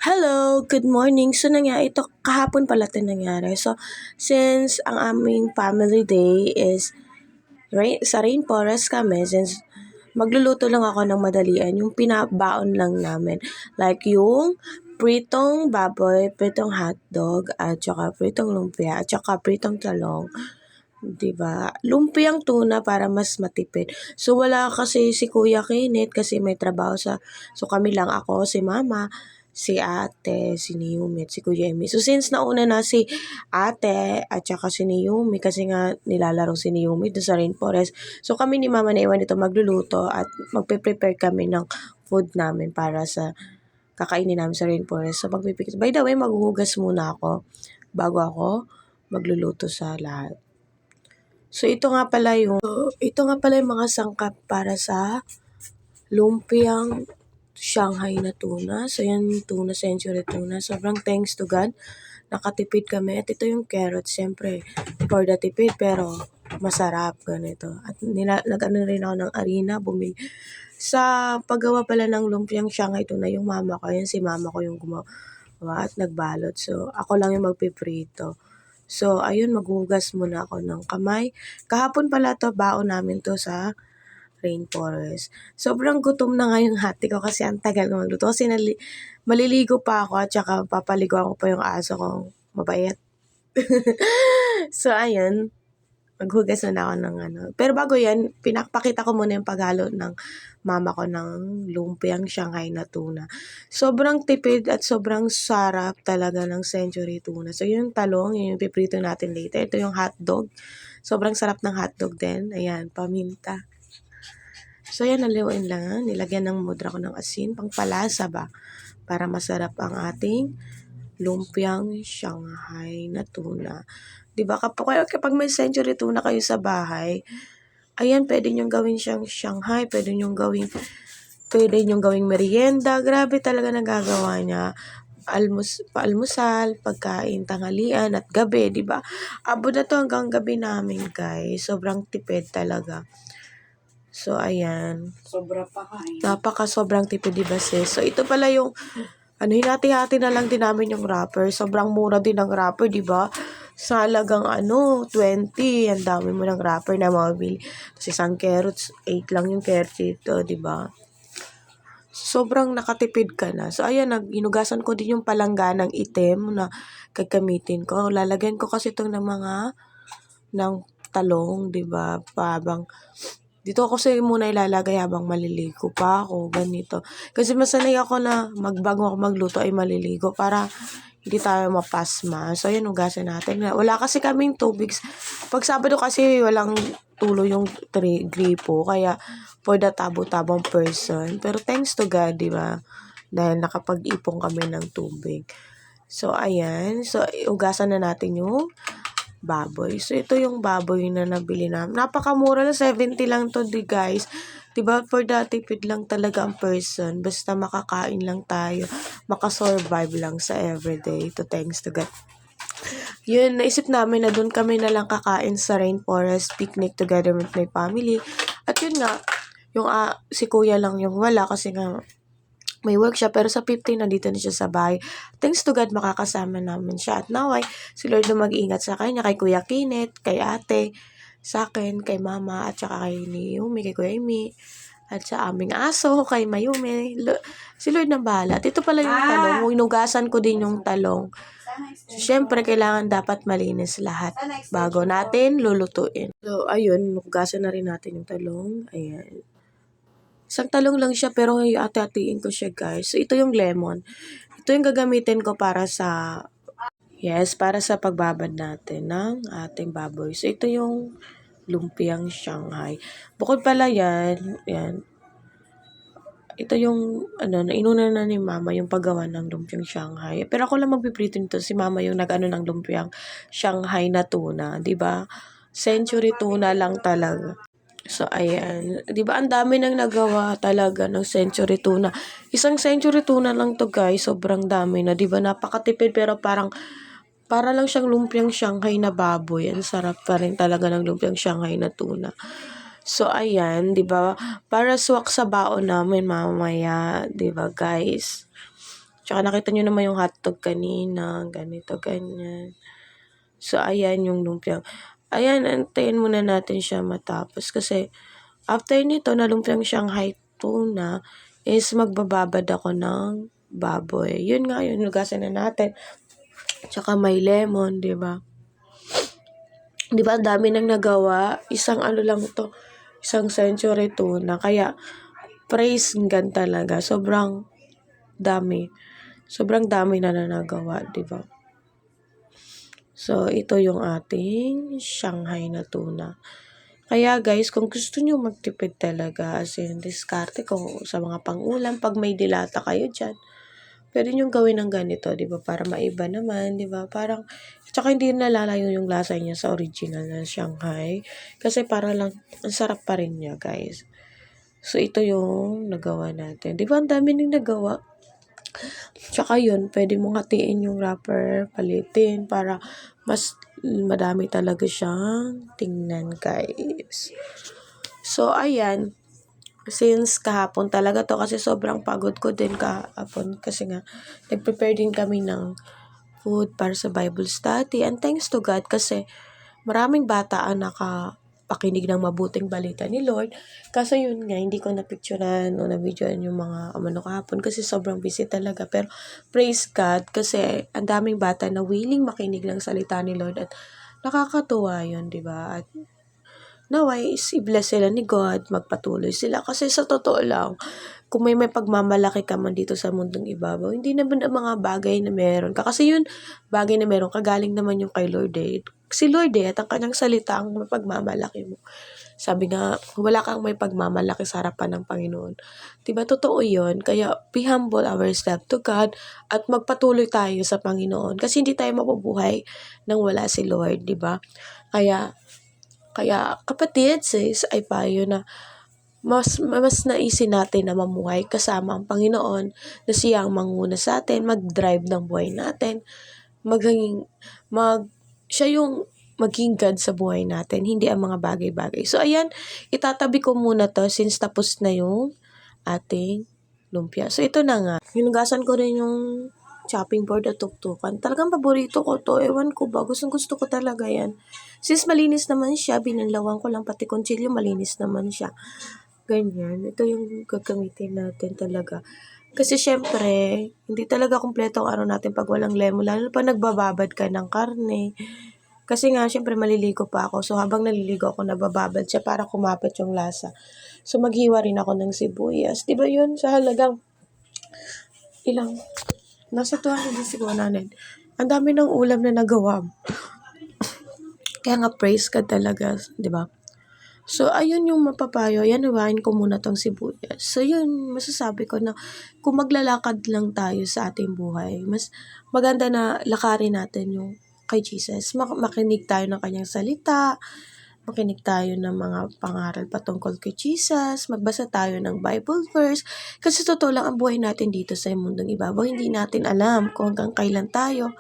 Hello, good morning. So ito kahapon pala 'to nangyari. So, since ang aming family day is sa rainforest kami, since magluluto lang ako ng madalian, yung pinabaon lang namin. Like yung pritong baboy, pritong hotdog, at saka pritong lumpia, at saka pritong talong. 'Di ba? Lumpiang tuna para mas matipid. So, wala kasi si Kuya Kenneth kasi may trabaho so kami lang ako, si mama, si ate, si Naomi at si Kuya Emi. So, since nauna na si ate at saka si Naomi kasi nga nilalaro si Naomi doon sa rainforest. So, kami ni mama na iwan dito magluluto at magpe-prepare kami ng food namin para sa kakainin namin sa rainforest. So, by the way, maghuhugas muna ako bago ako magluluto sa lahat. So, ito nga pala yung mga sangkap para sa lumpiang Shanghai na tuna. So, yan yung tuna, century tuna. Sobrang thanks to God. Nakatipid kami. At ito yung carrots. Siyempre, for the tipid, pero masarap. Ganito. At nag-ano rin ako ng harina. Sa paggawa pala ng lumpiang Shanghai tuna, yung mama ko, yan si mama ko yung gumawa at nagbalot. So, ako lang yung magpiprito. So, ayun, maghugas muna ako ng kamay. Kahapon pala to, baon namin to sa rainforest. Sobrang gutom na nga yung hati ko kasi ang tagal ko magluto. Kasi maliligo pa ako at saka papaliguan ko pa yung aso kong mabait. So, ayun, maghugas na ako ng ano. Pero bago yan, pinapakita ko muna yung paghalo ng mama ko ng lumpiang Shanghai na tuna. Sobrang tipid at sobrang sarap talaga ng century tuna. So, yung talong, yun yung piprito natin later. Ito yung hotdog. Sobrang sarap ng hotdog din. Ayan, paminta. So, yan, naliwain lang. Nilagyan ng mudra ko ng asin. Pangpalasa ba? Para masarap ang ating lumpiang Shanghai na tuna. Diba? Kapag may century tuna kayo sa bahay, ayan, pwede nyong gawin siyang Shanghai, pwede nyong gawing merienda. Grabe talaga nagagawa niya. Paalmusal, pagkain, tanghalian, at gabi, di ba? Abot na to hanggang gabi namin, guys. Sobrang tipid talaga. So, ayan. Sobra pa ka Sobrang tipid, di ba, sis? So, ito pala yung hinati-hati na lang din namin yung wrapper. Sobrang mura din ng wrapper, di ba? Sa halagang 20, ang dami mo ng wrapper na mabili. Tapos isang carrots, 8 lang yung carrots dito, di ba? Sobrang nakatipid ka na. So, ayan, hinugasan ko din yung palangganang itim na gagamitin ko. Lalagyan ko kasi itong ng talong, di ba? Dito ako muna ilalagay habang maliligo pa ako, ganito. Kasi masanay ako na bago ako magluto ay maliligo para hindi tayo mapasma. So, yun, hugasan natin. Wala kasi kaming tubig. Pag Sabado kasi walang tulo yung gripo. Kaya, for the tabo-tabang person. Pero thanks to God, di ba? Dahil nakapag-ipon kami ng tubig. So, ayan. So, hugasan na natin yung baboy. So, ito yung baboy na nabili namin. Napakamura lang, 70 lang to, guys. Diba, for the tipid lang talaga ang person. Basta makakain lang tayo. Makasurvive lang sa everyday. To thanks to God. Yun, naisip namin na doon kami na lang kakain sa rainforest picnic together with my family. At yun nga, yung si kuya lang yung wala kasi nga may workshop, pero sa 15 nandito na siya sa bahay. Thanks to God, makakasama namin siya. At naway, si Lord na mag-iingat sa kanya, kay Kuya Kenneth, kay ate, sa akin, kay mama, at saka kay Naomi, kay Kuya Amy, at sa aming aso, kay Mayumi. Si Lord na bahala. At ito pala yung talong. Inugasan ko din yung talong. So, syempre, kailangan dapat malinis lahat bago natin lulutuin. So, ayun, nugasan na rin natin yung talong. Ayan. Isang talong lang siya pero ate-atiin ko siya, guys. So, ito yung lemon. Ito yung gagamitin ko para sa pagbabad natin ng ating baboy. So, ito yung lumpiang Shanghai. Bukod pala yan. Ito yung, inuna na ni mama yung paggawa ng lumpiang Shanghai. Pero ako lang magpiprito nito. Si mama yung nag-ano ng lumpiang Shanghai na tuna. 'Di ba? Century tuna lang talaga. So, ayan. 'Di ba ang dami nang nagawa talaga ng century tuna. Isang century tuna lang to, guys. Sobrang dami na. 'Di ba napakatipid pero para lang siyang lumpiang Shanghai na baboy. Ang sarap pa rin talaga ng lumpiang Shanghai na tuna. So, ayan. 'Di ba? Para swak sa baon namin mamaya. 'Di ba, guys? Tsaka nakita nyo naman yung hotdog kanina, ganito, ganyan. So, ayan yung lumpia. Ayan, antayin muna natin siya matapos kasi after nito na lumpiang Shanghai tuna is magbababad ako ng baboy. Yun nga, yun, lugasan na natin. Tsaka may lemon, di ba? Di ba, ang dami nang nagawa. Isang ano lang to, isang century tuna. Kaya, praise God talaga. Sobrang dami. Sobrang dami na nagawa, di ba? So, ito yung ating Shanghai na tuna. Kaya guys, kung gusto nyo magtipid talaga, as in, diskarte kung sa mga pang-ulam, pag may dilata kayo dyan, pwede nyo gawin ng ganito, di ba? Para maiba naman, di ba? Parang, tsaka hindi nalalayo yung lasa niya sa original na Shanghai. Kasi para lang, ang sarap pa rin niya, guys. So, ito yung nagawa natin. Di ba, ang dami nang nagawa. Tsaka yun, pwede mong hatiin yung wrapper, palitin, para mas madami talaga siyang tingnan, guys. So, ayan. Since kahapon talaga to, kasi sobrang pagod ko din kahapon. Kasi nga, nag-prepare din kami ng food para sa Bible study. And thanks to God, kasi maraming bata ang nakapakinig ng mabuting balita ni Lord. Kaso yun nga, hindi ko na-picturean o na-videoan yung mga kahapon kasi sobrang busy talaga. Pero praise God, kasi ang daming bata na willing makinig ng salita ni Lord at nakakatuwa yun, di ba? At naway, i-bless sila ni God, magpatuloy sila. Kasi sa totoo lang, kung may pagmamalaki ka man dito sa mundong ibabaw, hindi naman ang mga bagay na meron ka. Kasi yun, bagay na meron ka, galing naman yung kay Lord eh. Si Lord eh, at ang kanyang salita ang mapagmamalaki mo. Sabi nga, wala kang may pagmamalaki sa harapan ng Panginoon. Diba, totoo yun. Kaya, be humble ourselves to God at magpatuloy tayo sa Panginoon. Kasi hindi tayo mabubuhay nang wala si Lord, diba? Kaya kapatid, sis, ay payo na mas naisin natin na mamuhay kasama ang Panginoon na siya ang manguna sa atin, mag-drive ng buhay natin, siya yung maging God sa buhay natin, hindi ang mga bagay-bagay. So, ayan, itatabi ko muna to since tapos na yung ating lumpia. So, ito na nga. Hinugasan ko rin yung chopping board at tuktukan. Talagang paborito ko to. Ewan ko ba, gusto ko talaga yan. Since malinis naman siya, binanlawan ko lang pati kutsilyo, malinis naman siya. Ganyan. Ito yung gagamitin natin talaga. Kasi syempre, hindi talaga kumpleto ang araw natin pag walang lemon. Lalo pa nagbababad ka ng karne. Kasi nga, syempre, maliligo pa ako. So, habang naliligo ako, nabababad siya para kumapit yung lasa. So, maghiwa rin ako ng sibuyas. Diba yun? Sa halagang nasa 200 siguro natin. Ang dami ng ulam na nagawa. Kaya nga, praise ka talaga, di ba? So, ayun yung mapapayo. Ayan, iwain ko muna tong sibuyas. So, yun, masasabi ko na kung maglalakad lang tayo sa ating buhay, mas maganda na lakarin natin yung kay Jesus. Makinig tayo ng kanyang salita, makinig tayo ng mga pangaral patungkol kay Jesus, magbasa tayo ng Bible verse, kasi totoo lang ang buhay natin dito sa mundong ibabaw, hindi natin alam kung hanggang kailan tayo.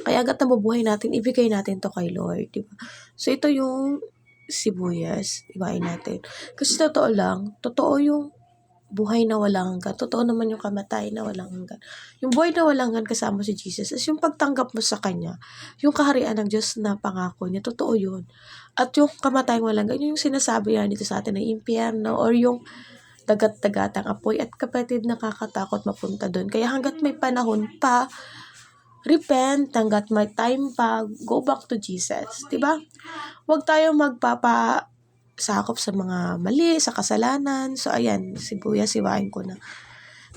Kaya agad na mabuhay natin, ibigay natin to kay Lord, diba? So, ito yung sibuyas, iwain natin. Kasi totoo lang, totoo yung buhay na walang hanggan. Totoo naman yung kamatayan na walang hanggan. Yung buhay na walang hanggan kasama si Jesus is yung pagtanggap mo sa Kanya. Yung kaharian ng Diyos na pangako niya, totoo yun. At yung kamatayan walang hanggan, yung sinasabi yan dito sa atin ng impyerno or yung dagat-dagatang apoy at kapatid nakakatakot mapunta doon. Kaya hanggat may panahon pa, repent, hanggat may time pa, go back to Jesus. Diba? Huwag tayo sakop sa mga mali, sa kasalanan. So, ayan, sibuyas, siwain ko na.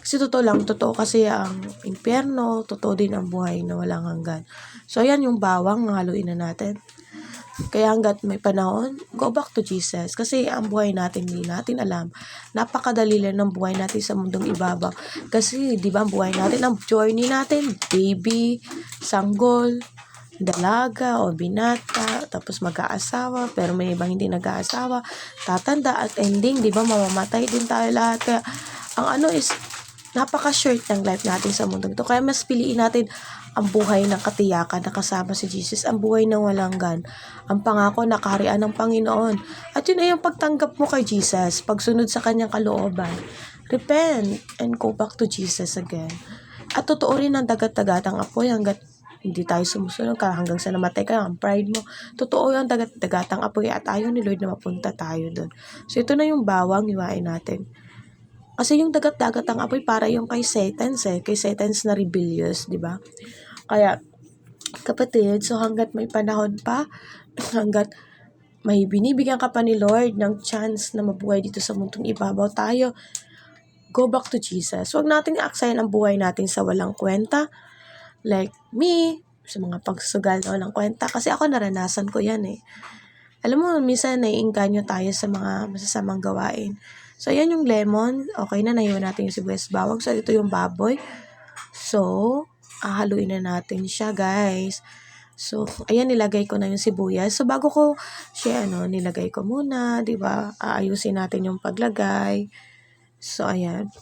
Kasi totoo kasi ang impyerno, totoo din ang buhay na walang hanggan. So, ayan yung bawang, haluin na natin. Kaya hanggat may panahon, go back to Jesus. Kasi ang buhay natin, hindi natin alam. Napakadali lang ng buhay natin sa mundong ibabaw. Kasi, di ba, ang buhay natin, ang journey natin, baby, sanggol, dalaga o binata, tapos mag-aasawa, pero may ibang hindi nag-aasawa, tatanda at ending, di ba, mamamatay din tayo lahat. Kaya, ang is, napaka-short ng life natin sa mundo ito. Kaya mas piliin natin ang buhay ng katiyakan na kasama si Jesus, ang buhay ng walang hanggan, ang pangako na kaharian ng Panginoon. At yun ay yung pagtanggap mo kay Jesus, pagsunod sa kanyang kalooban. Repent and go back to Jesus again. At totoo rin ang dagat-dagatang apoy hanggat hindi tayo sumusunod ka hanggang sa namatay ka, ang pride mo. Totoo yung dagat-dagatang apoy at ayaw ni Lord na mapunta tayo doon. So ito na yung bawang, iwain natin. Kasi yung dagat-dagatang apoy para yung kay Satan kay Satan's na rebellious, di ba? Kaya, kapatid, so hanggat may panahon pa, hanggat may binibigyan ka pa ni Lord ng chance na mabuhay dito sa mundong ibabaw tayo, go back to Jesus. Huwag natin i-aksayan ang buhay natin sa walang kwenta. Like me, sa mga pagsugal na walang kwenta. Kasi ako naranasan ko yan eh. Alam mo, minsan naiinganyo tayo sa mga masasamang gawain. So, ayan yung lemon. Okay na, nahiwa natin yung sibuyas bawang. So, ito yung baboy. So, haluin na natin siya, guys. So, ayan, nilagay ko na yung sibuyas. So, bago ko siya, nilagay ko muna, di ba? Aayusin natin yung paglagay. So, ayan.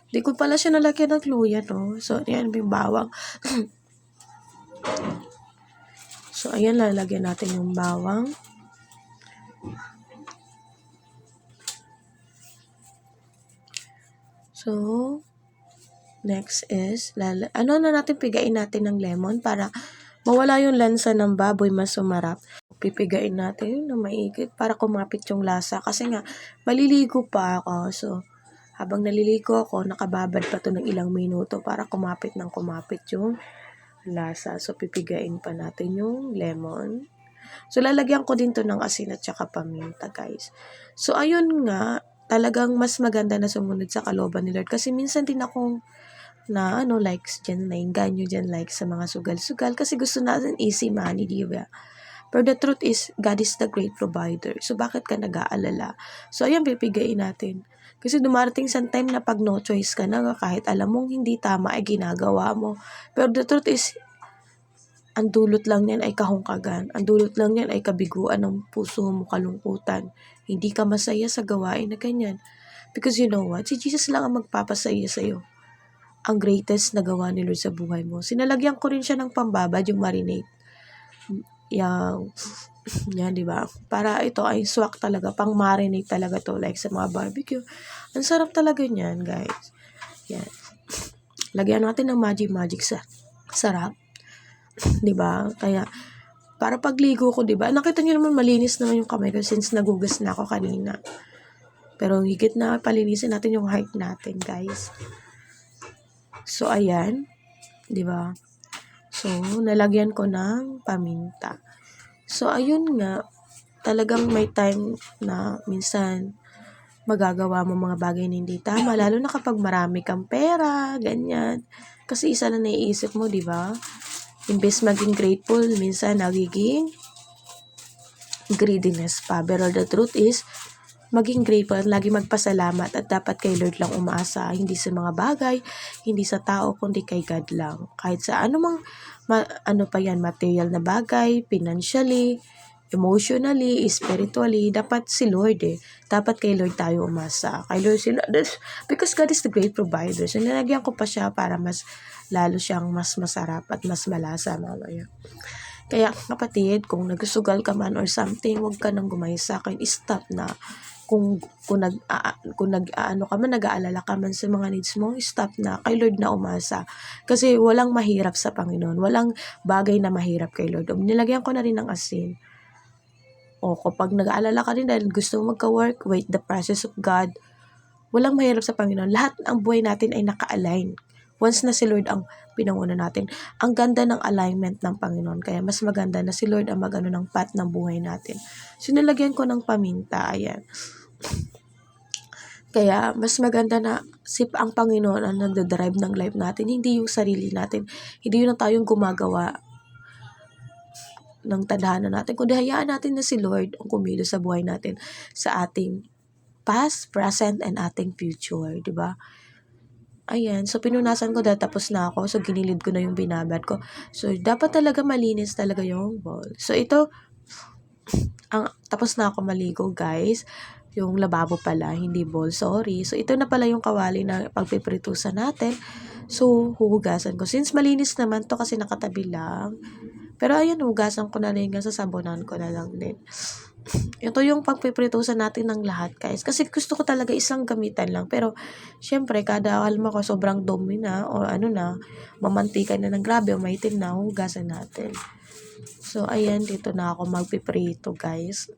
Di ko pala siya nalagyan ng luya, no? So, ayan, yung bawang. So, ayan, lalagyan natin yung bawang. So, next is, pigain natin ng lemon para mawala yung lansa ng baboy, mas sumarap. Pipigain natin na maigit para kumapit yung lasa. Kasi nga, maliligo pa ako. So, habang naliligo ako, nakababad pa to ng ilang minuto para kumapit yung lasa. So, pipigain pa natin yung lemon. So, lalagyan ko din to ng asin at saka paminta, guys. So, ayun nga, talagang mas maganda na sumunod sa kalooban ni Lord. Kasi minsan din akong likes dyan, nainganyo dyan, like sa mga sugal-sugal. Kasi gusto natin easy money, di ba? Pero the truth is, God is the great provider. So, bakit ka nag-aalala? So, ayan, pipigain natin. Kasi dumarating sa time na pag no choice ka na, kahit alam mong hindi tama ay ginagawa mo. Pero the truth is, ang dulot lang niyan ay kahungkagan. Ang dulot lang niyan ay kabiguan ng puso mo, kalungkutan. Hindi ka masaya sa gawain na ganyan. Because you know what? Si Jesus lang ang magpapasaya sa'yo. Ang greatest na gawa ni Lord sa buhay mo. Sinalagyan ko rin siya ng pambabad, yung marinate. Yan, di ba? Para ito ay swak talaga, pang marinate talaga to, like sa mga barbecue. Ang sarap talaga niyan, guys. Yan. Lagyan natin ng magic sa sarap. Di ba? Kaya, para pagligo ko, di ba? Nakita niyo naman malinis naman yung kamay ko since nagugas na ako kanina. Pero higit na palinisin natin yung heart natin, guys. So, ayan. Di ba? So, nalagyan ko ng paminta. So, ayun nga, talagang may time na minsan magagawa mo mga bagay na hindi tama, lalo na kapag marami kang pera, ganyan. Kasi isa na naiisip mo, di ba? Imbes maging grateful, minsan nagiging greediness pa. Pero the truth is, maging grateful at lagi magpasalamat at dapat kay Lord lang umaasa, hindi sa mga bagay, hindi sa tao, kundi kay God lang. Kahit sa anumang material na bagay, financially, emotionally, spiritually, dapat si Lord Dapat kay Lord tayo umasa. Kay Lord because God is the great provider. So, nilagyan ko pa siya para mas lalo siyang mas masarap at mas malasa mamaya. Kaya kapatid, kung nagsusugal ka man or something, huwag ka nang gumaya sa akin. Stop na. Kung nag-aalala ka man sa mga needs mo, stop na. Kay Lord na umasa. Kasi walang mahirap sa Panginoon. Walang bagay na mahirap kay Lord. Nilagyan ko na rin ng asin. O kapag nag-aalala ka rin dahil gusto mo magka-work, wait the process of God. Walang mahirap sa Panginoon. Lahat ang buhay natin ay naka-align. Once na si Lord ang pinanguna natin, ang ganda ng alignment ng Panginoon. Kaya mas maganda na si Lord ang mag-ano ng path ng buhay natin. So, nilagyan ko ng paminta. Ayan. Kaya, mas maganda na ang Panginoon ang nagdadrive ng life natin. Hindi yung sarili natin. Hindi yun ang tayong gumagawa ng tadhana natin. Kundi hayaan natin na si Lord ang kumilos sa buhay natin sa ating past, present, and ating future. Diba? Ayan. So, pinunasan ko dahil tapos na ako. So, ginilid ko na yung binabad ko. So, dapat talaga malinis talaga yung bowl. So, ito, tapos na ako maligo, guys. Yung lababo pala, hindi bowl. Sorry. So, ito na pala yung kawali na pagpipritusan natin. So, huhugasan ko. Since malinis naman to kasi nakatabi lang. Pero, ayan, hugasan ko na rin. Sasabunan ko na lang din. ito yung pagpipritusan natin ng lahat, guys. Kasi gusto ko talaga isang gamitan lang. Pero, syempre, kada alam ko sobrang dumi na o ano na, mamantika na ng grabe o maitim na, hugasan natin. So, ayan, dito na ako magpiprito, guys.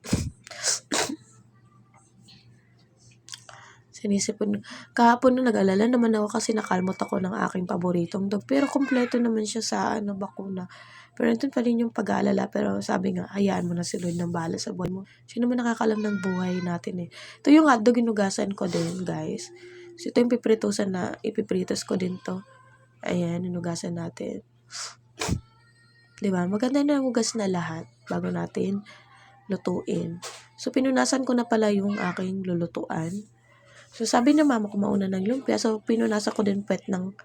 Sinisipon. Kahapon nung nag-alala naman ako kasi nakalmot ako ng aking paboritong dog. Pero kompleto naman siya sa bakuna. Pero nandun pa rin yung pag-aalala. Pero sabi nga, hayaan mo na si Lord ng bahala sa buhay mo. Siya naman nakakalam ng buhay natin eh. Ito yung hotdog, inugasan ko din, guys. So ito yung pipritusan na ipipritos ko din to. Ayan, inugasan natin. Diba? Maganda na hugas na lahat bago natin lutuin. So pinunasan ko na pala yung aking lulutuan. So, sabi ng mama ko mauna ng lumpia. So, pinunasan ko din puwet ng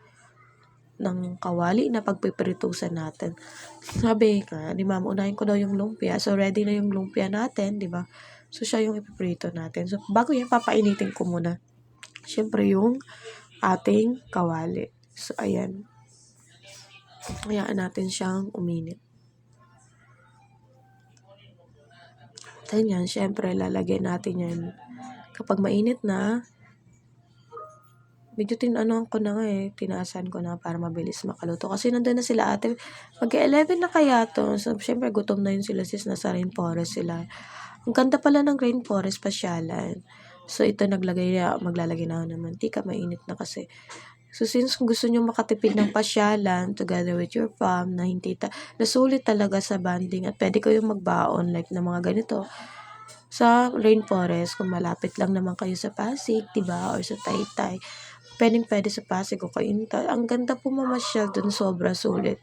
kawali na pagpipritusan natin. Sabi nga, di mama, unahin ko daw yung lumpia. So, ready na yung lumpia natin, di ba? So, siya yung ipiprito natin. So, bago yan, papainitin ko muna. Siyempre, yung ating kawali. So, ayan. Hayaan natin siyang uminit. Then yan, siyempre, lalagyan natin yan. Kapag mainit na, medyo ko na nga tinaasan ko na para mabilis makaluto. Kasi nandun na sila ate, mag-11 na kaya to. So, syempre, gutom na yun sila sis, nasa rainforest sila. Ang ganda pala ng rainforest, pasyalan. So, ito maglalagay na ako ng mantika, mainit na kasi. So, since gusto nyo makatipid ng pasyalan together with your fam, na hindi nasulit talaga sa banding at pwede kayong magbaon like na mga ganito sa rainforest kung malapit lang naman kayo sa Pasig, diba? Or sa Taytay. Pwede sa Pasig o Cainta. Ang ganda po mamasyal dun, sobra sulit.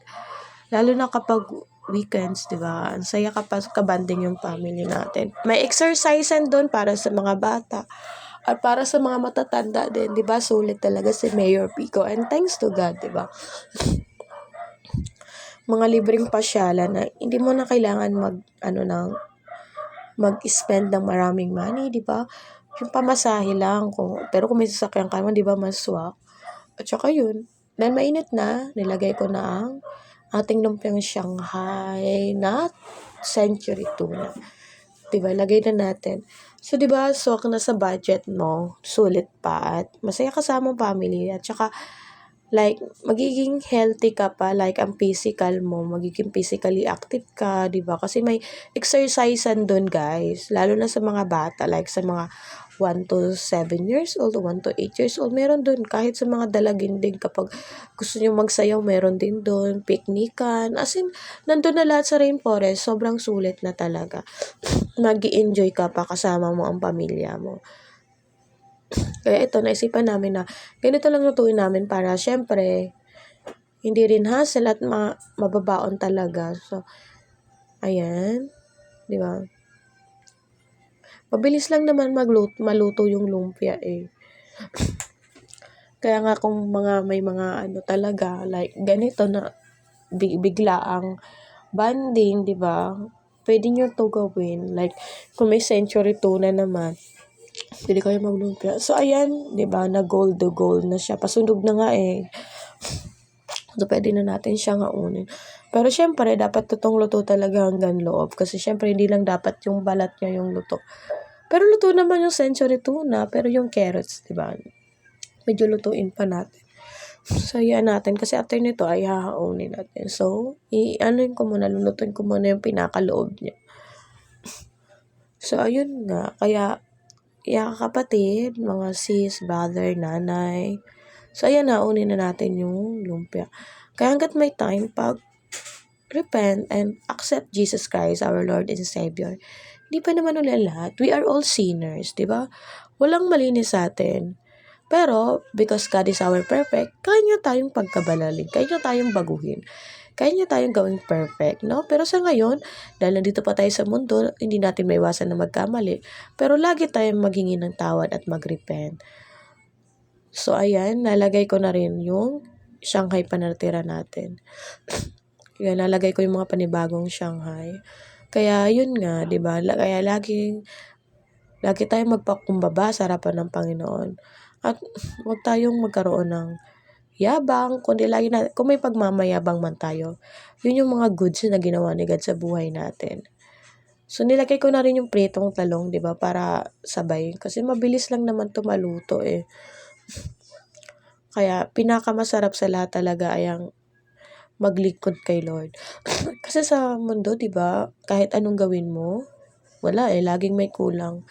Lalo na kapag weekends, di ba? Ang saya kapag kabanding yung family natin. May exercisean doon para sa mga bata. At para sa mga matatanda din, di ba? Sulit talaga si Mayor Pico. And thanks to God, di ba? Mga libreng pasyalan na hindi mo na kailangan mag-spend ng maraming money, di ba? Yung pamasahe lang. Pero kung may sasakyan ka man, di ba, mas swak. At saka yun. Dahil mainit na, nilagay ko na ang ating lumpiang Shanghai na century tuna. Diba? Lagay na natin. So, diba, swak na sa budget mo. Sulit pa. At masaya kasama family. At saka, like, magiging healthy ka pa. Like, ang physical mo. Magiging physically active ka. Diba? Kasi may exercisean dun, guys. Lalo na sa mga bata. Like, sa mga 1 to 7 years old, 1 to 8 years old, meron dun. Kahit sa mga dalaginding, kapag gusto nyo magsayaw, meron din dun. Piknikan. As in, nandun na lahat sa rainforest. Sobrang sulit na talaga. Mag-i-enjoy ka pa kasama mo ang pamilya mo. Kaya ito, naisipan namin na ganito lang lutuin namin para syempre, hindi rin hassle at mababaon talaga. So, ayan. Di ba? Mabilis lang naman maluto yung lumpia eh. Kaya nga kung may mga talaga, like ganito na bigla ang banding, di ba? Pwede nyo to gawin. Like, kung may century tuna naman, pwede kayo maglumpia. So, ayan, di ba? Na gold na siya. Pasunog na nga eh. So, pwede na natin siyang aunin. Pero, syempre, dapat tutong luto talaga hanggang loob. Kasi, syempre, hindi lang dapat yung balat niya yung luto. Pero, luto naman yung century tuna. Pero, yung carrots, diba? Medyo lutuin pa natin. So, yan natin. Kasi, after nito, ay hahaunin natin. So, lulutuin ko muna yung pinakaloob niya. So, ayun nga. Kaya, kapatid, mga sis, brother, nanay. So, ayan na, unin na natin yung lumpia. Kaya hanggat may time, repent and accept Jesus Christ, our Lord and Savior. Hindi pa naman ulit lahat. We are all sinners, di ba? Walang malinis sa atin. Pero, because God is our perfect, kaya niya tayong pagkabalalin. Kaya niya tayong baguhin. Kaya niya tayong gawing perfect, no? Pero sa ngayon, dahil nandito pa tayo sa mundo, hindi natin maiwasan na magkamali. Pero lagi tayong maghingi ng tawad at mag-repent. So, ayan, nalagay ko na rin yung Shanghai pa natira natin. Kaya nalagay ko yung mga panibagong Shanghai. Kaya, yun nga, di ba? Kaya lagi tayong magpakumbaba sa harapan ng Panginoon. At huwag tayong magkaroon ng yabang, kundi kung may pagmamayabang man tayo, yun yung mga goods na ginawa ni God sa buhay natin. So, nilagay ko na rin yung pritong talong, 'di ba, para sabay. Kasi mabilis lang naman 'to maluto, eh. Kaya pinakamasarap sa lahat talaga ay ang maglingkod kay Lord. Kasi sa mundo, 'di ba, kahit anong gawin mo, wala, eh, laging may kulang.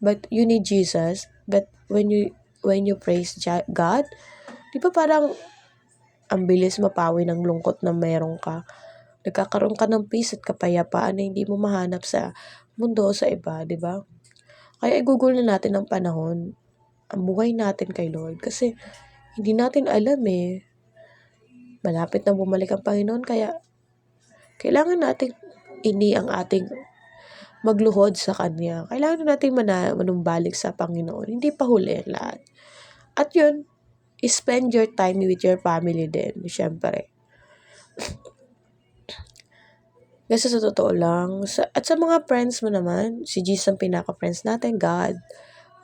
But you need Jesus. But when you praise God, 'di ba parang ang bilis mapawi ng lungkot na meron ka. Nagkakaroon ka ng peace at kapayapaan na hindi mo mahanap sa mundo o sa iba, 'di ba? Kaya igugol na natin ang panahon, ang buhay natin kay Lord kasi hindi natin alam, eh. Malapit na bumalik ang Panginoon kaya kailangan nating ang ating magluhod sa Kanya. Kailangan nating manumbalik sa Panginoon. Hindi pa huli ang lahat. At yun, spend your time with your family din, syempre. Kasi sa totoo lang, at sa mga friends mo naman, si Jesus ang pinaka-friends natin, God,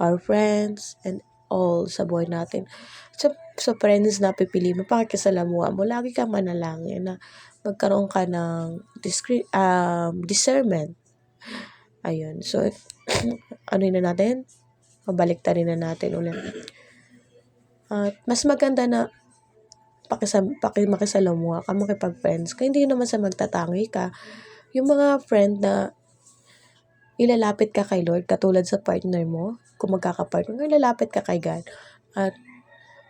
our friends, and all sa buhay natin. Sa friends na pipili mo, pakikisalamuha mo, lagi kang manalangin na magkaroon ka ng discernment. Ayun. So, ano na natin? Mabaliktarin na natin ulit. At mas maganda na makisalamuha ka, makipag-friends ka. Hindi naman sa magtatangi ka. Yung mga friend na ilalapit ka kay Lord, katulad sa partner mo, kung magkaka-partner, ilalapit ka kay God. At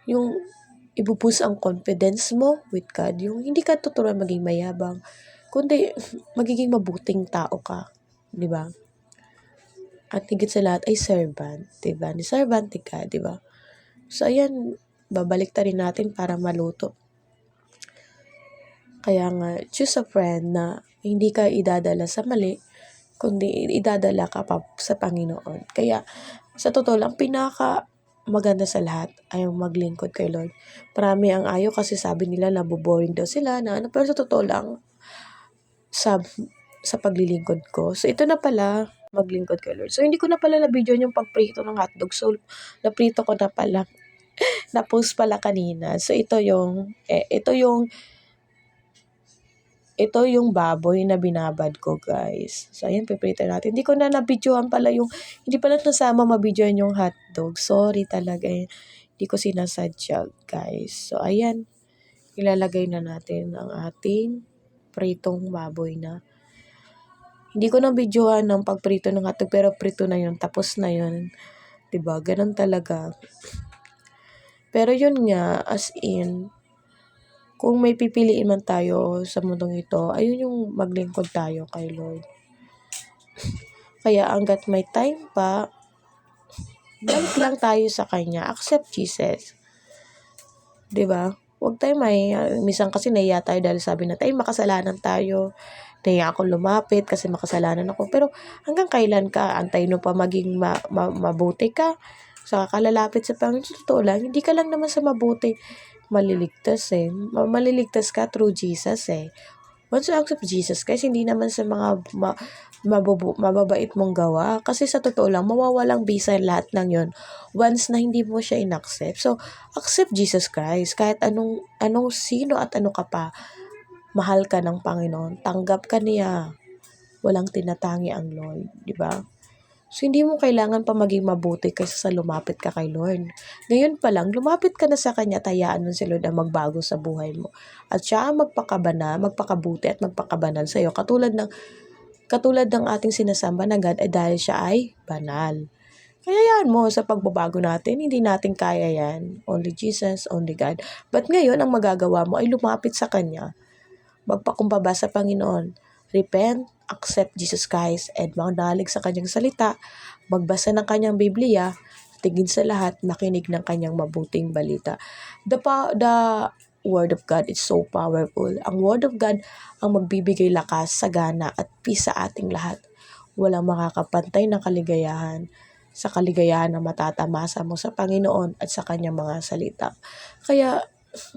yung ibuboost ang confidence mo with God, yung hindi ka tuturuan maging mayabang, kundi magiging mabuting tao ka, di ba? At higit sa lahat ay servant, di ba? Ni servant ni God, di ba? So, ayan, babalik ta rin natin para maluto. Kaya nga, choose a friend na hindi ka idadala sa mali, kundi idadala ka pa sa Panginoon. Kaya, sa totoo lang, maganda sa lahat ay maglingkod kay Lord. Marami ang ayaw kasi sabi nila naboboring daw sila na ano, pero sa totoo lang, sa paglilingkod ko. So, ito na pala, maglingkod kay Lord. So, hindi ko na pala na-video yung pagprito ng hotdog. So, naprito ko na pala. Na-post pala kanina. So, ito yung baboy na binabad ko, guys. So, ayan, piprito natin. Hindi ko na na-videohan pala hindi pala nasama ma-videohan yung hotdog. Sorry talaga. Hindi ko sinasadya, guys. So, ayan. Ilalagay na natin ang ating pritong baboy na. Hindi ko na videohan ng pagprito ng hotdog, pero prito na yun. Tapos na yun. Diba? Ganun talaga. Pero yun nga, as in, kung may pipiliin man tayo sa mundong ito, ayun yung maglingkod tayo kay Lord. Kaya hanggat may time pa, balik lang tayo sa Kanya. Accept Jesus. Diba? Huwag tayo minsan kasi nahiya tayo dahil sabi na tayo makasalanan tayo. Nahiya akong lumapit kasi makasalanan ako. Pero hanggang kailan ka? Antayin mo pa maging mabuti ka? Saka kalalapit sa Panginoon. Totoo lang, hindi ka lang naman sa mabuti maliligtas eh. Maliligtas ka through Jesus eh. Once you accept Jesus, guys, hindi naman sa mga mababait mong gawa. Kasi sa totoo lang, mawawalang bisa lahat ng yon once na hindi mo siya in-accept. So, accept Jesus Christ. Kahit anong sino at ano ka pa, mahal ka ng Panginoon. Tanggap ka niya. Walang tinatangi ang Lord. Diba? So, hindi mo kailangan pa maging mabuti kaysa sa lumapit ka kay Lord. Ngayon pa lang, lumapit ka na sa Kanya, tayaan nun si Lord ang magbago sa buhay mo. At siya ang magpakabuti at magpakabanal sa iyo. Katulad ng ating sinasamba na God, dahil siya ay banal. Kaya yan mo sa pagbabago natin, hindi natin kaya yan. Only Jesus, only God. But ngayon, ang magagawa mo ay lumapit sa Kanya. Magpakumbaba sa Panginoon. Repent, accept Jesus Christ, and manalig sa Kanyang salita, magbasa ng Kanyang Biblia, tigin sa lahat, makinig ng Kanyang mabuting balita. The Word of God is so powerful. Ang Word of God ang magbibigay lakas, sagana, at peace sa ating lahat. Walang makakapantay ng kaligayahan sa kaligayahan na matatamasa mo sa Panginoon at sa Kanyang mga salita. Kaya,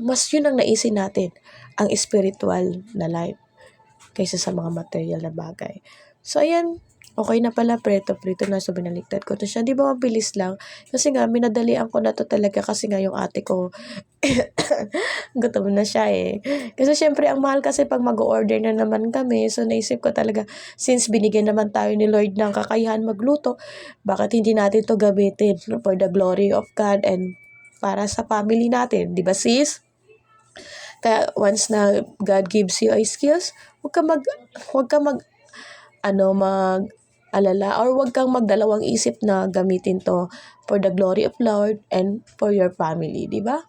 mas yun ang naisin natin, ang spiritual na life kaysa sa mga material na bagay. So, ayan, Okay na pala, preto-prito na, so binaliktad ko to siya. 'Di ba mabilis lang? Kasi nga minadalian ko na 'to talaga kasi nga yung ate ko gutom na siya, eh. Kasi siyempre ang mahal kasi 'pag mag-o-order na naman kami, so naisip ko talaga since binigyan naman tayo ni Lord ng kakayahan magluto, bakit hindi natin 'to gamitin for the glory of God and para sa family natin, 'di ba sis? Kaya once na God gives you a skills, huwag kang mag-alala or huwag kang magdalawang isip na gamitin 'to for the glory of Lord and for your family, 'di ba?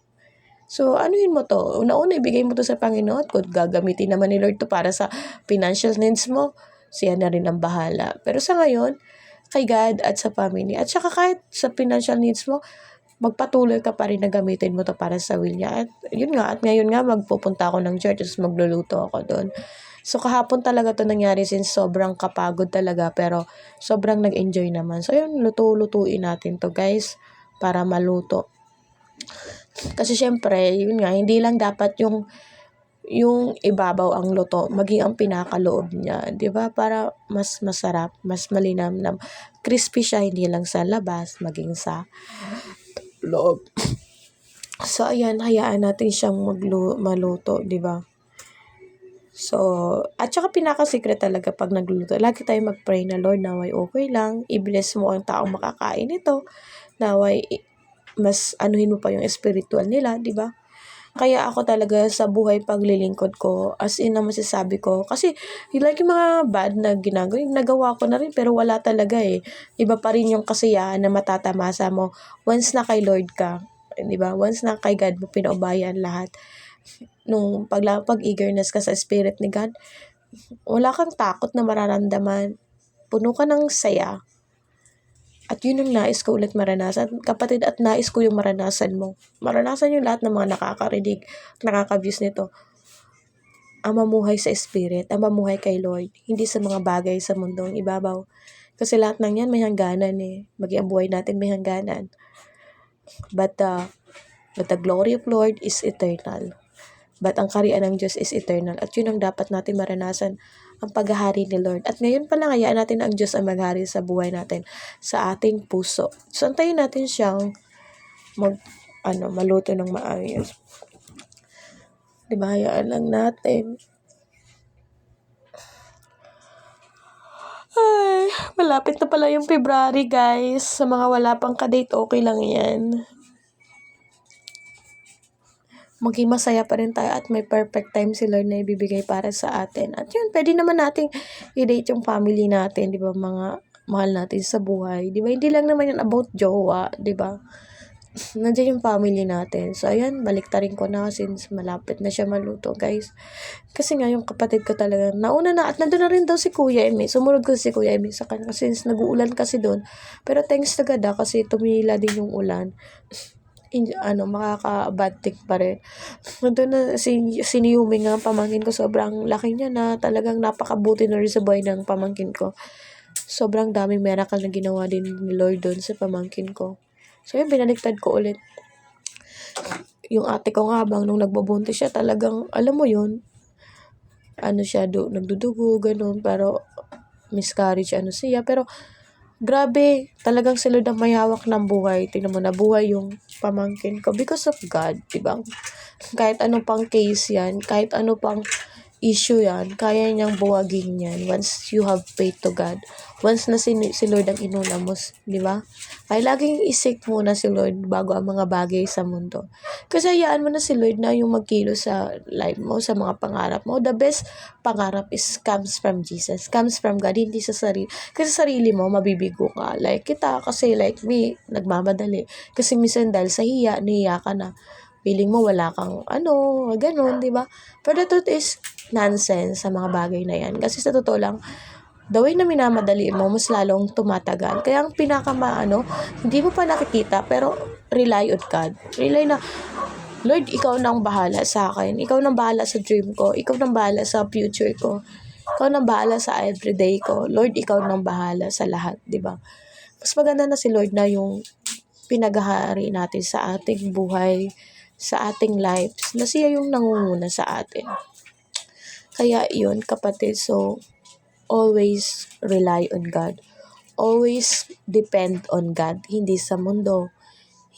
So, anuhin mo 'to, una-una ibigay mo 'to sa Panginoon, kung gagamitin naman ni Lord 'to para sa financial needs mo, siya na rin ang bahala. Pero sa ngayon, kay God at sa family at saka kahit sa financial needs mo, magpatuloy ka pa rin na gamitin mo 'to para sa will niya at yun nga, at ngayon nga magpupunta ako ng church ta's magluluto ako dun. So, kahapon talaga 'to nangyari since sobrang kapagod talaga pero sobrang nag-enjoy naman. So, yun, luto-lutuin natin 'to guys para maluto. Kasi siyempre, yun nga, hindi lang dapat yung ibabaw ang luto, maging ang pinakaloob niya, 'di ba? Para mas masarap, mas malinamnam. Crispy siya hindi lang sa labas, maging sa loob. So ayan, hayaan natin siyang maluto, 'di ba? So, at saka pinaka-secret talaga 'pag nagluluto, lagi tayong mag-pray na, Lord, naway okay lang, i-bless mo ang taong makakain nito, naway mas anuhin mo pa yung spiritual nila, 'di ba? Kaya ako talaga sa buhay paglilingkod ko, as in na masasabi ko, kasi like yung mga bad na ginagawa, yung nagawa ko na rin pero wala talaga eh. Iba pa rin yung kasiyahan na matatamasa mo once na kay Lord ka. 'Di ba? Once na kay God mo pinaubayan lahat. Nung pag-eagerness ka sa spirit ni God, wala kang takot na mararamdaman. Puno ka ng saya. At yun ang nais ko ulit maranasan, kapatid, at nais ko yung maranasan mo. Maranasan yung lahat ng mga nakakarinig, nakaka-views nito. Ang mamuhay sa Spirit, ang mamuhay kay Lord, hindi sa mga bagay sa mundong ibabaw. Kasi lahat ng yan may hangganan eh. Maging ang buhay natin may hangganan. But the glory of Lord is eternal. But ang kaharian ng Diyos is eternal. At yun ang dapat natin maranasan, ang paghahari ni Lord. At ngayon pa lang, hayaan natin ang Diyos ang maghari sa buhay natin, sa ating puso. So, antayin natin siyang maluto ng maayos. Diba, hayaan lang natin. Ay, malapit na pala yung February, guys. Sa mga wala pang kadate, okay lang yan. Maging masaya pa rin tayo at may perfect time si Lord na ibibigay para sa atin. At yun, pwede naman nating i-date yung family natin, di ba, mga mahal natin sa buhay. Di ba, hindi lang naman yan about jowa, di ba? Nandiyan yung family natin. So, ayan, baliktarin ko na since malapit na siya maluto, guys. Kasi nga, yung kapatid ko talaga, nauna na, at nandun na rin daw si Kuya Emi. Sumunod ko si Kuya Emi sa kanya since nag-uulan kasi doon. Pero thanks to God kasi tumila din yung ulan. Makaka-bad trip pa rin. Nandun na si Yumi nga, pamangkin ko, sobrang laki niya na talagang napakabuti na rin sa buhay ng pamangkin ko. Sobrang daming miracle na ginawa din ni Lord doon sa pamangkin ko. So yun, binaliktad ko ulit. Yung ate ko nga, habang nung nagbubuntis siya, talagang, alam mo yun, siya, nagdudugo, ganun, pero miscarriage, siya, pero grabe, talagang si Lord ang may hawak ng buhay. Tingnan mo, nabuhay yung pamangkin ko because of God, diba? Kahit ano pang case yan, kahit ano pang issue yan, kaya niyang buwagin yan once you have faith to God. Once na si Lord ang inuna mo, diba? Kaya laging isik muna si Lord bago ang mga bagay sa mundo. Kasi hayaan mo na si Lord na yung magkilo sa life mo, sa mga pangarap mo. The best pangarap comes from Jesus, comes from God, hindi sa sarili. Kasi sa sarili mo, mabibigo ka. Like kita, kasi like me, nagmamadali. Kasi minsan dahil sa nahiya ka na. Feeling mo wala kang ganun, di ba? But the truth is, nonsense sa mga bagay na yan. Kasi sa totoo lang, the way na minamadali mo, mas lalong tumatagal. Kaya ang hindi mo pa nakikita, pero rely on God. Rely na, Lord, ikaw nang bahala sa akin. Ikaw nang bahala sa dream ko. Ikaw nang bahala sa future ko. Ikaw nang bahala sa everyday ko. Lord, ikaw nang bahala sa lahat, di ba? Mas maganda na si Lord na yung pinaghahari natin sa ating buhay, sa ating lives, na siya yung nangunguna sa atin. Kaya yun, kapatid, so always rely on God. Always depend on God. Hindi sa mundo,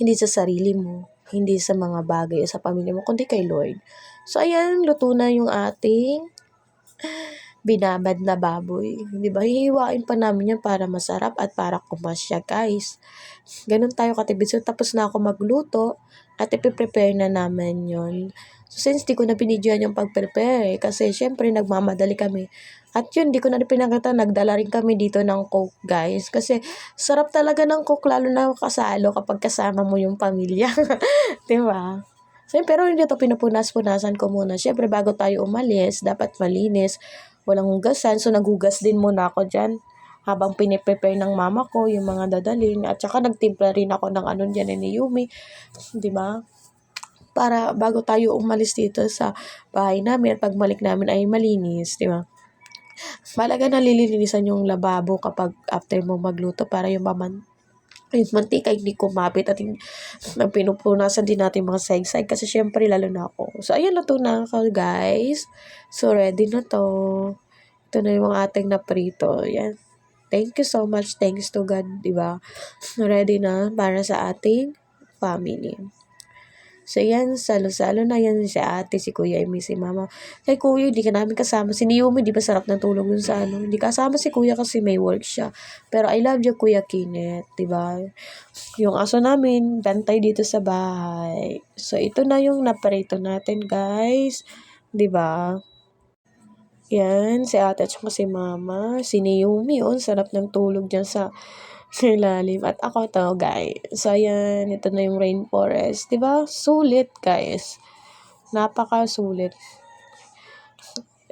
hindi sa sarili mo, hindi sa mga bagay o sa pamilya mo, kundi kay Lord. So, ayan, luto na yung ating binabad na baboy. Di ba? Hihiwain pa namin yan para masarap at para kumasya, guys. Ganun tayo katibid. So, tapos na ako magluto at ipiprepare na namin yon. So, since di ko na binidyoan yung pag-prepare, kasi syempre nagmamadali kami. At yun, di ko na pinakita, nagdala rin kami dito ng Coke, guys. Kasi sarap talaga ng Coke, lalo na kasalo kapag kasama mo yung pamilya. Di ba? So, pero hindi to pinupunas-punasan ko muna. Syempre, bago tayo umalis, dapat malinis. Walang hugasan. So, naghugas din muna ako dyan habang piniprepare ng mama ko yung mga dadalhin. At saka nagtimpla rin ako ng ano dyan ni Yumi. Di ba? Para bago tayo umalis dito sa bahay namin at pagbalik namin ay malinis. Di ba? Malaga nalilinisan yung lababo kapag after mo magluto para yung mantika hindi kumapit at pinupunasan din natin mga side kasi syempre lalo na ako. So, ayan, luto na ako, guys. So, ready na to. Ito na yung ating naprito. Yan. Thank you so much. Thanks to God, di ba? Ready na para sa ating family. So, yan, salo-salo na yan si ate, si kuya, si mama. Kay kuya, hindi ka namin kasama. Si Naomi, di ba sarap ng tulog yun sa ano? Hindi kasama si kuya kasi may work siya. Pero I love you, Kuya Kenneth, di ba? Yung aso namin, bantay dito sa bahay. So, ito na yung naparito natin, guys. Di ba? Yan, si ate at saka si mama. Si Naomi, sarap ng tulog dyan sa ilalim. At ako to, guys. So, ayan, ito na yung rainforest. Diba? Sulit, guys. Napaka-sulit.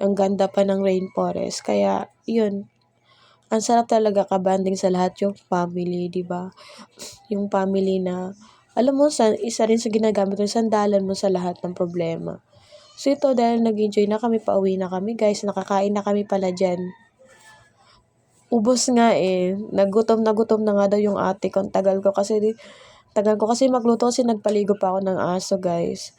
Ang ganda pa ng rainforest. Kaya, yun. Ang sarap talaga kabanding sa lahat yung family, diba? Yung family na, alam mo, isa rin sa ginagamit yung sandalan mo sa lahat ng problema. So, ito, dahil nag-enjoy na kami, pauwi na kami, guys. Nakakain na kami pala dyan. Ubos nga eh. Nagutom na nga daw yung ate ko. Tagal ko kasi magluto kasi nagpaligo pa ako ng aso, guys.